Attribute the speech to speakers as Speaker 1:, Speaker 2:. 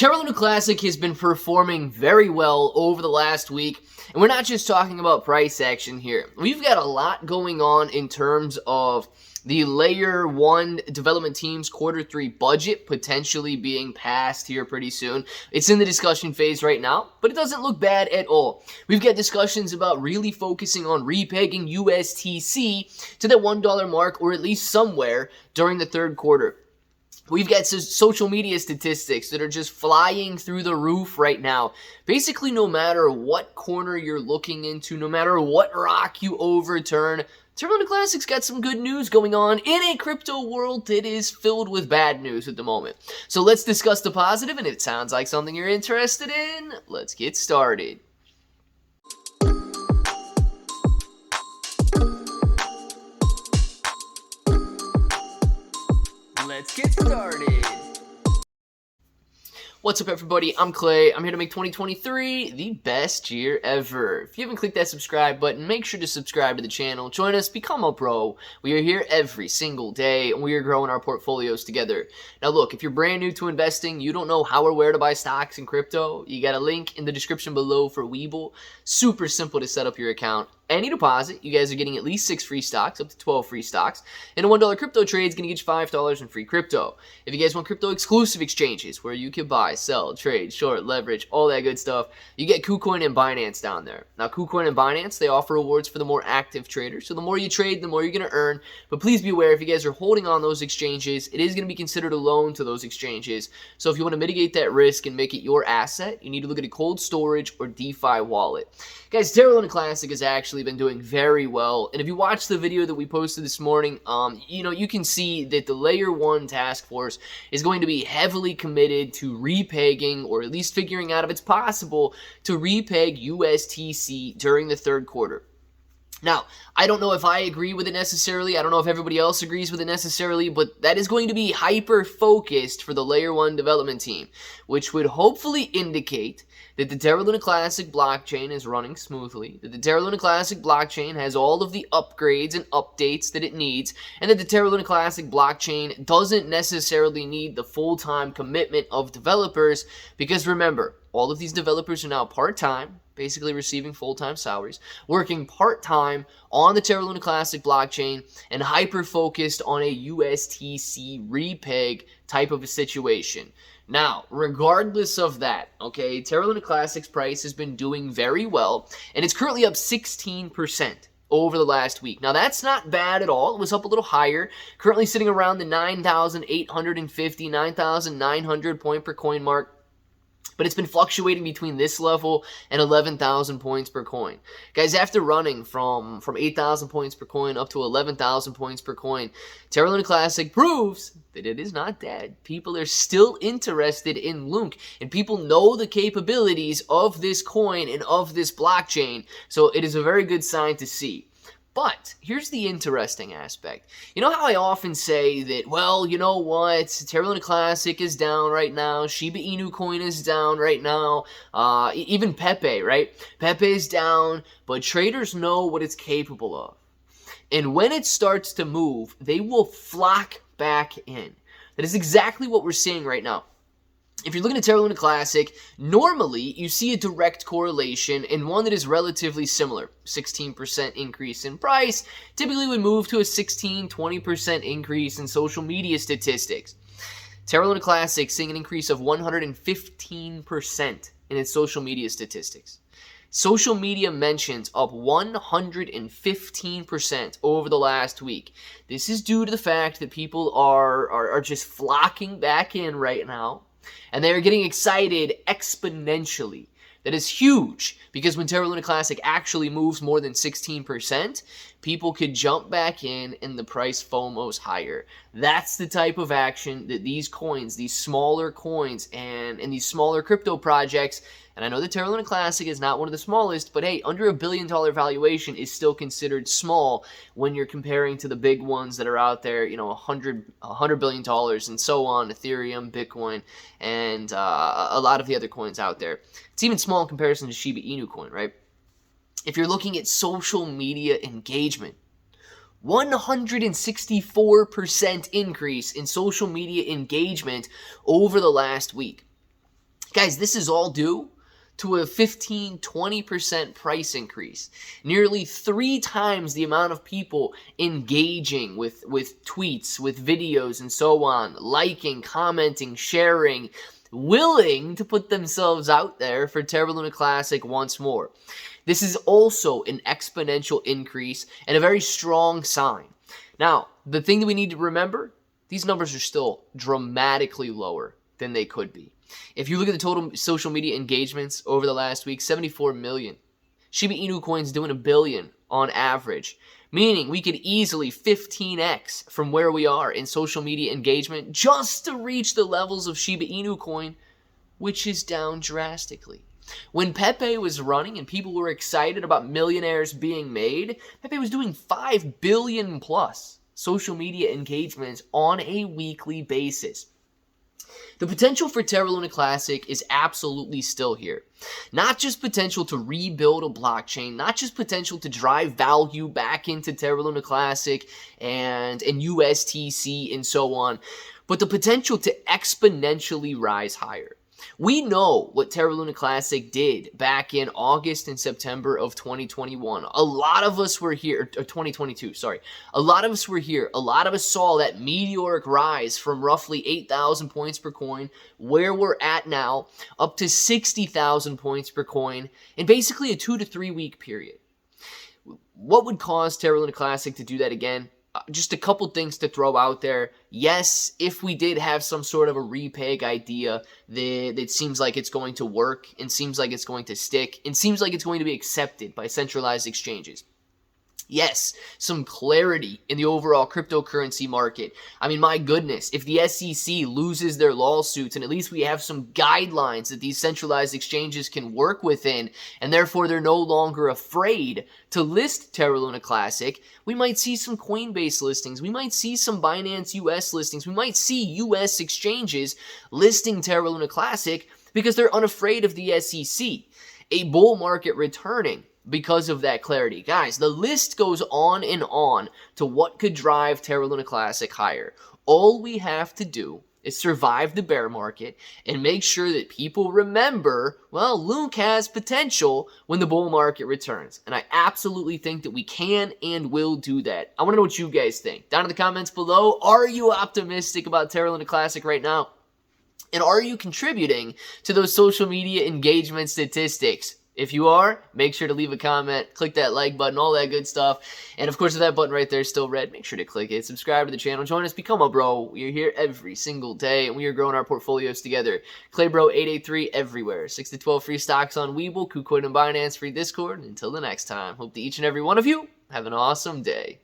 Speaker 1: Terra Luna Classic has been performing very well over the last week, and we're not just talking about price action here. We've got a lot going on in terms of the Layer 1 development team's Q3 budget potentially being passed here pretty soon. It's in the discussion phase right now, but it doesn't look bad at all. We've got discussions about really focusing on repegging USTC to that $1 mark, or at least somewhere during the third quarter. We've got social media statistics that are just flying through the roof right now. Basically, no matter what corner you're looking into, no matter what rock you overturn, Terra Luna Classic's got some good news going on in a crypto world that is filled with bad news at the moment. So let's discuss the positive, and if it sounds like something you're interested in, let's get started. Let's get started. What's up, everybody? I'm Clay. I'm here to make 2023 the best year ever. If you haven't clicked that subscribe button, make sure to subscribe to the channel. Join us, become a pro. We are here every single day, and we are growing our portfolios together. Now, look, if you're brand new to investing, you don't know how or where to buy stocks in crypto, you got a link in the description below for Webull. Super simple to set up your account. Any deposit, you guys are getting at least 6 free stocks, up to 12 free stocks, and a $1 crypto trade is going to get you $5 in free crypto. If you guys want crypto exclusive exchanges where you can buy, sell, trade, short, leverage, all that good stuff, you get KuCoin and Binance down there. Now, KuCoin and Binance, they offer rewards for the more active traders, so the more you trade, the more you're going to earn. But please be aware, if you guys are holding on those exchanges, it is going to be considered a loan to those exchanges. So if you want to mitigate that risk and make it your asset, you need to look at a cold storage or DeFi wallet. Guys, Terra Luna Classic has actually been doing very well, and if you watch the video that we posted this morning, you can see that the Layer 1 task force is going to be heavily committed to repegging, or at least figuring out if it's possible to repeg USTC during the third quarter. Now, I don't know if I agree with it necessarily, I don't know if everybody else agrees with it necessarily, but that is going to be hyper-focused for the Layer 1 development team, which would hopefully indicate that the Terra Luna Classic blockchain is running smoothly, that the Terra Luna Classic blockchain has all of the upgrades and updates that it needs, and that the Terra Luna Classic blockchain doesn't necessarily need the full-time commitment of developers, because remember, all of these developers are now part-time, basically receiving full-time salaries, working part-time on the Terra Luna Classic blockchain, and hyper-focused on a USTC repeg type of a situation. Now, regardless of that, okay, Terra Luna Classic's price has been doing very well, and it's currently up 16% over the last week. Now, that's not bad at all. It was up a little higher, currently sitting around the 9,850, 9,900 point per coin mark. But it's been fluctuating between this level and 11,000 points per coin. Guys, after running from 8,000 points per coin up to 11,000 points per coin, Terra Luna Classic proves that it is not dead. People are still interested in LUNC, and people know the capabilities of this coin and of this blockchain, so it is a very good sign to see. But here's the interesting aspect. You know how I often say that, well, you know what, Terra Luna Classic is down right now, shibainu coin is down right now, even Pepe, right? Pepe is down, but traders know what it's capable of. And when it starts to move, they will flock back in. That is exactly what we're seeing right now. If you're looking at Terra Luna Classic, normally you see a direct correlation, and one that is relatively similar. 16% increase in price typically would move to a 16-20% increase in social media statistics. Terra Luna Classic seeing an increase of 115% in its social media statistics. Social media mentions up 115% over the last week. This is due to the fact that people are just flocking back in right now, and they are getting excited exponentially. That is huge, because when Terra Luna Classic actually moves more than 16%, people could jump back in and the price FOMO's higher. That's the type of action that these coins, these smaller coins, and these smaller crypto projects, and I know that Terra Luna Classic is not one of the smallest, but hey, under $1 billion valuation is still considered small when you're comparing to the big ones that are out there, you know, $100 billion and so on, Ethereum, Bitcoin, and a lot of the other coins out there. It's even small in comparison to shibainu coin, right? If you're looking at social media engagement, 164% increase in social media engagement over the last week. Guys, this is all due to a 15-20% price increase. Nearly 3 times the amount of people engaging with tweets, with videos, and so on, liking, commenting, sharing, willing to put themselves out there for Terra Luna Classic once more. This is also an exponential increase and a very strong sign. Now, the thing that we need to remember, these numbers are still dramatically lower than they could be. If you look at the total social media engagements over the last week, 74 million. Shiba Inu coins doing 1 billion on average, meaning we could easily 15x from where we are in social media engagement just to reach the levels of Shiba Inu coin, which is down drastically. When Pepe was running and people were excited about millionaires being made, Pepe was doing 5 billion plus social media engagements on a weekly basis. The potential for Terra Luna Classic is absolutely still here. Not just potential to rebuild a blockchain, not just potential to drive value back into Terra Luna Classic and USTC and so on, but the potential to exponentially rise higher. We know what Terra Luna Classic did back in August and September of 2021. A lot of us were here, or 2022, sorry. A lot of us were here. A lot of us saw that meteoric rise from roughly 8,000 points per coin, where we're at now, up to 60,000 points per coin in basically a 2 to 3 week period. What would cause Terra Luna Classic to do that again? Just a couple things to throw out there. Yes, if we did have some sort of a repeg idea that seems like it's going to work and seems like it's going to stick and seems like it's going to be accepted by centralized exchanges. Yes, some clarity in the overall cryptocurrency market. I mean, my goodness, if the SEC loses their lawsuits and at least we have some guidelines that these centralized exchanges can work within, and therefore they're no longer afraid to list Terra Luna Classic, we might see some Coinbase listings. We might see some Binance US listings. We might see US exchanges listing Terra Luna Classic because they're unafraid of the SEC. A bull market returning because of that clarity. Guys, the list goes on and on to what could drive Terra Luna Classic higher. All we have to do is survive the bear market and make sure that people remember, well, LUNC has potential when the bull market returns. And I absolutely think that we can and will do that. I want to know what you guys think. Down in the comments below, are you optimistic about Terra Luna Classic right now? And are you contributing to those social media engagement statistics? If you are, make sure to leave a comment, click that like button, all that good stuff. And of course, if that button right there is still red, make sure to click it. Subscribe to the channel. Join us. Become a bro. We are here every single day, and we are growing our portfolios together. ClayBro 883 everywhere. 6 to 12 free stocks on Webull, KuCoin, and Binance. Free Discord. And until the next time, hope that each and every one of you have an awesome day.